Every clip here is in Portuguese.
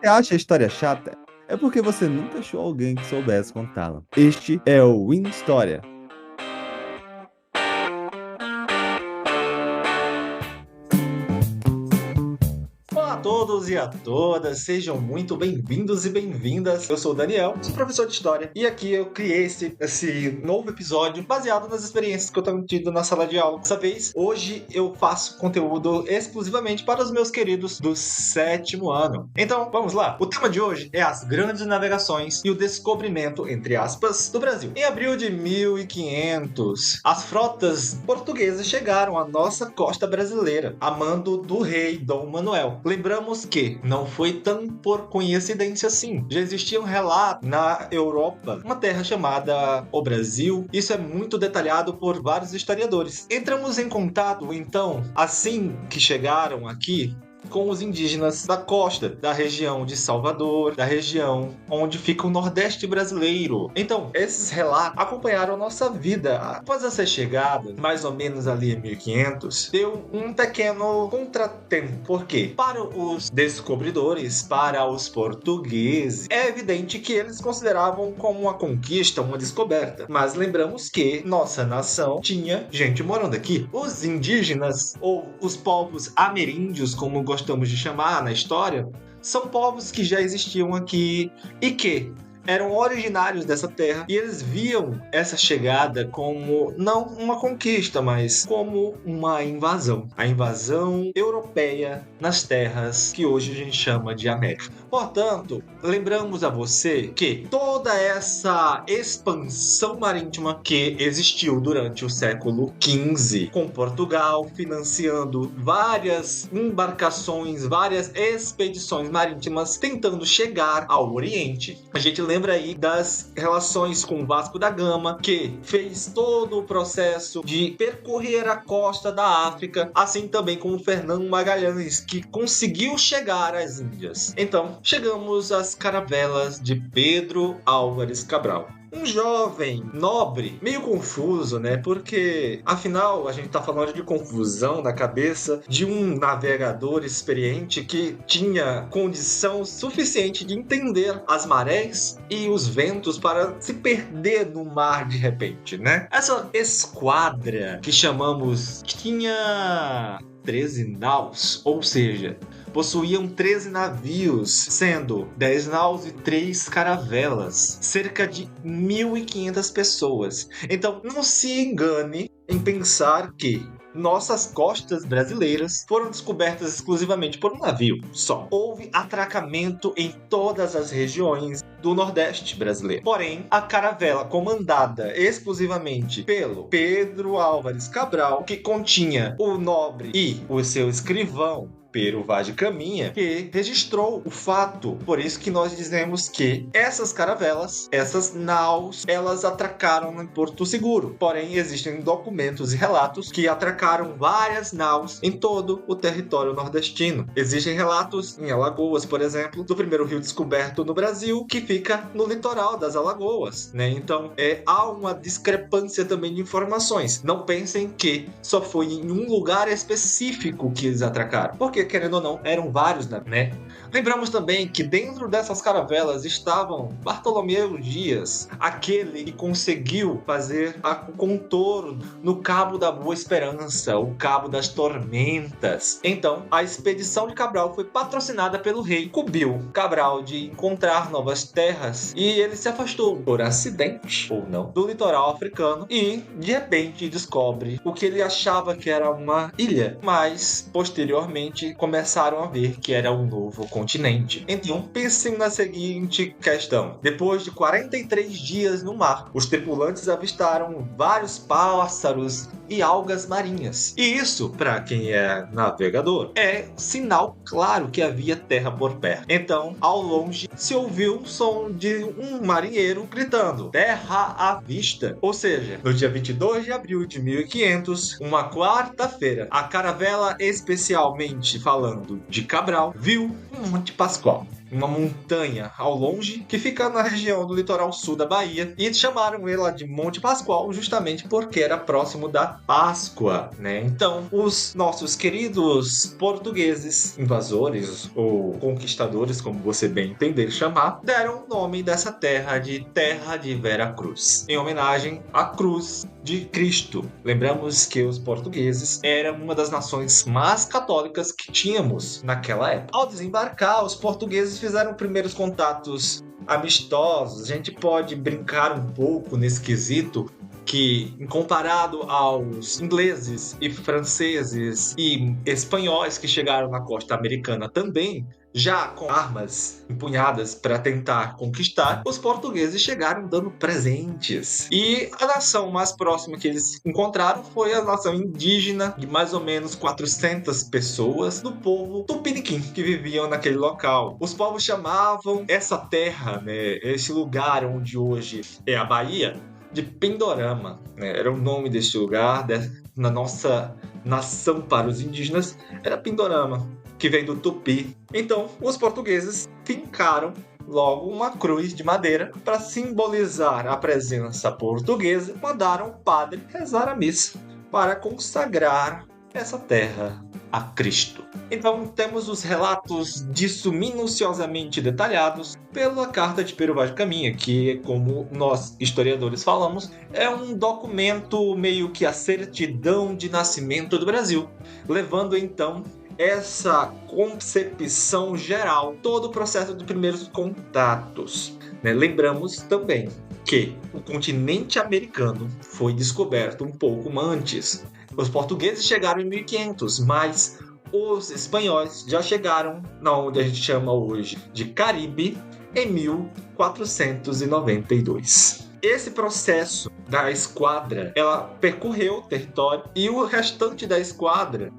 você acha a história chata, é porque você nunca achou alguém que soubesse contá-la. Este é o Win História. Olá a todos e a todas, sejam muito bem-vindos e bem-vindas. Eu sou o Daniel, sou professor de História, e aqui eu criei esse novo episódio baseado nas experiências que eu tenho tido na sala de aula. Dessa vez, hoje eu faço conteúdo exclusivamente para os meus queridos do 7º ano. Então, vamos lá. O tema de hoje é as grandes navegações e o descobrimento, entre aspas, do Brasil. Em abril de 1500, as frotas portuguesas chegaram à nossa costa brasileira, a mando do rei Dom Manuel. Lembramos que não foi tão por coincidência assim. Já existia um relato na Europa, uma terra chamada o Brasil. Isso é muito detalhado por vários historiadores. Entramos em contato, então, assim que chegaram aqui, com os indígenas da costa, da região de Salvador, da região onde fica o Nordeste brasileiro. Então, esses relatos acompanharam nossa vida. Após essa chegada, mais ou menos ali em 1500, deu um pequeno contratempo. Por quê? Para os descobridores, para os portugueses, é evidente que eles consideravam como uma conquista, uma descoberta. Mas lembramos que nossa nação tinha gente morando aqui. Os indígenas, ou os povos ameríndios, como gostamos de chamar na história, são povos que já existiam aqui e que eram originários dessa terra, e eles viam essa chegada como não uma conquista, mas como uma invasão. A invasão europeia nas terras que hoje a gente chama de América. Portanto, lembramos a você que toda essa expansão marítima que existiu durante o século XV, com Portugal financiando várias embarcações, várias expedições marítimas tentando chegar ao Oriente. A gente lembra aí das relações com Vasco da Gama, que fez todo o processo de percorrer a costa da África, assim também como Fernando Magalhães, que conseguiu chegar às Índias. Então, chegamos às caravelas de Pedro Álvares Cabral. Um jovem nobre, meio confuso, né? Porque, afinal, a gente tá falando de confusão na cabeça de um navegador experiente que tinha condição suficiente de entender as marés e os ventos para se perder no mar de repente, né? Essa esquadra que chamamos tinha 13 naus, ou seja, possuíam 13 navios, sendo 10 naus e 3 caravelas, cerca de 1.500 pessoas. Então, não se engane em pensar que nossas costas brasileiras foram descobertas exclusivamente por um navio só. Houve atracamento em todas as regiões do Nordeste brasileiro. Porém, a caravela comandada exclusivamente pelo Pedro Álvares Cabral, que continha o nobre e o seu escrivão Pero Vaz de Caminha, que registrou o fato. Por isso que nós dizemos que essas caravelas, essas naus, elas atracaram em Porto Seguro. Porém, existem documentos e relatos que atracaram várias naus em todo o território nordestino. Existem relatos em Alagoas, por exemplo, do primeiro rio descoberto no Brasil, que fica no litoral das Alagoas, né? Então, há uma discrepância também de informações. Não pensem que só foi em um lugar específico que eles atracaram, porque, querendo ou não, eram vários, né? Lembramos também que dentro dessas caravelas estavam Bartolomeu Dias, aquele que conseguiu fazer o contorno no Cabo da Boa Esperança, o Cabo das Tormentas. Então, a expedição de Cabral foi patrocinada pelo rei. Incumbiu Cabral de encontrar novas terras e ele se afastou, por acidente ou não, do litoral africano e, de repente, descobre o que ele achava que era uma ilha, mas, posteriormente, começaram a ver que era um novo continente. Então, pensem na seguinte questão. Depois de 43 dias no mar, os tripulantes avistaram vários pássaros e algas marinhas. E isso, para quem é navegador, é sinal claro que havia terra por perto. Então, ao longe, se ouviu o som de um marinheiro gritando: "Terra à vista!" Ou seja, no dia 22 de abril de 1500, uma quarta-feira, a caravela, especialmente falando de Cabral, viu um Monte Pascoal. uma montanha ao longe que fica na região do litoral sul da Bahia, e chamaram ela de Monte Pascoal justamente porque era próximo da Páscoa, né? Então, os nossos queridos portugueses, invasores ou conquistadores, como você bem entender chamar, deram o nome dessa terra de Veracruz, em homenagem à cruz de Cristo. Lembramos que os portugueses eram uma das nações mais católicas que tínhamos naquela época. Ao desembarcar, os portugueses fizeram primeiros contatos amistosos. A gente pode brincar um pouco nesse quesito, que, comparado aos ingleses e franceses e espanhóis que chegaram na costa americana também, já com armas empunhadas para tentar conquistar, os portugueses chegaram dando presentes. E a nação mais próxima que eles encontraram foi a nação indígena, de mais ou menos 400 pessoas, do povo tupiniquim, que viviam naquele local. Os povos chamavam essa terra, né, esse lugar onde hoje é a Bahia, de Pindorama, né? Era o nome deste lugar, na nossa nação para os indígenas, era Pindorama, que vem do tupi. Então, os portugueses fincaram logo uma cruz de madeira para simbolizar a presença portuguesa. Mandaram o padre rezar a missa para consagrar essa terra a Cristo. Então temos os relatos disso minuciosamente detalhados pela Carta de Pero Vaz de Caminha, que, como nós historiadores falamos, é um documento meio que a certidão de nascimento do Brasil, levando então essa concepção geral, todo o processo de primeiros contatos, né? Lembramos também que o continente americano foi descoberto um pouco antes. Os portugueses chegaram em 1500, mas os espanhóis já chegaram na onde a gente chama hoje de Caribe em 1492. Esse processo da esquadra, ela percorreu o território e o restante da esquadra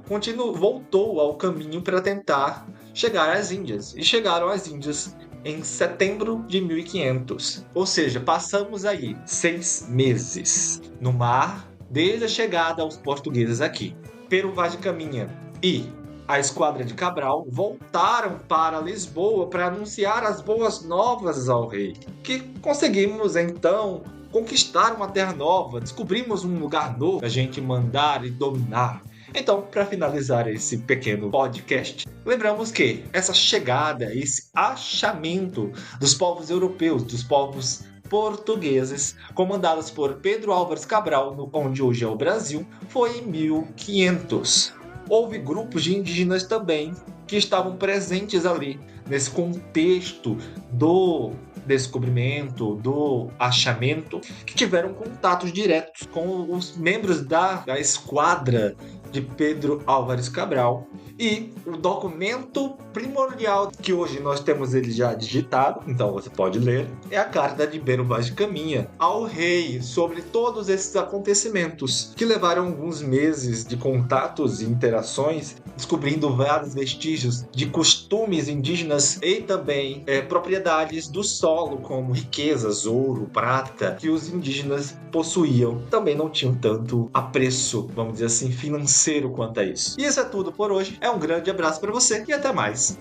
voltou ao caminho para tentar chegar às Índias. E chegaram às Índias em setembro de 1500. Ou seja, passamos aí 6 meses no mar desde a chegada aos portugueses aqui. Pero Vaz de Caminha e a esquadra de Cabral voltaram para Lisboa para anunciar as boas novas ao rei, que conseguimos então conquistar uma terra nova, descobrimos um lugar novo a gente mandar e dominar. Então, para finalizar esse pequeno podcast, lembramos que essa chegada, esse achamento dos povos europeus, dos povos portugueses, comandados por Pedro Álvares Cabral, onde hoje é o Brasil, foi em 1500. Houve grupos de indígenas também que estavam presentes ali, nesse contexto do descobrimento, do achamento, que tiveram contatos diretos com os membros da esquadra de Pedro Álvares Cabral. E o documento primordial, que hoje nós temos ele já digitado, então você pode ler, é a Carta de Pero Vaz de Caminha ao rei sobre todos esses acontecimentos, que levaram alguns meses de contatos e interações, descobrindo vários vestígios de costumes indígenas e também propriedades do solo, como riquezas, ouro, prata, que os indígenas possuíam. Também não tinham tanto apreço, vamos dizer assim, financeiro quanto a isso. E isso é tudo por hoje. Um grande abraço para você e até mais.